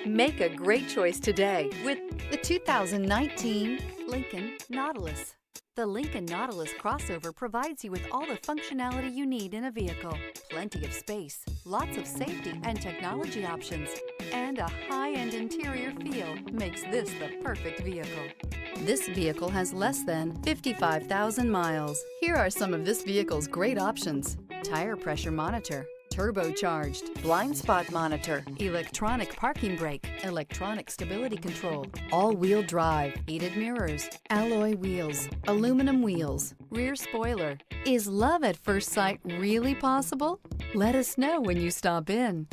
Make a great choice today with the 2019 Lincoln Nautilus. The Lincoln Nautilus crossover provides you with all the functionality you need in a vehicle. Plenty of space, lots of safety and technology options, and a high-end interior feel makes this the perfect vehicle. This vehicle has less than 55,000 miles. Here are some of this vehicle's great options: tire pressure monitor, turbocharged, blind spot monitor, electronic parking brake, electronic stability control, all-wheel drive, heated mirrors, alloy wheels, aluminum wheels, rear spoiler. Is love at first sight really possible? Let us know when you stop in.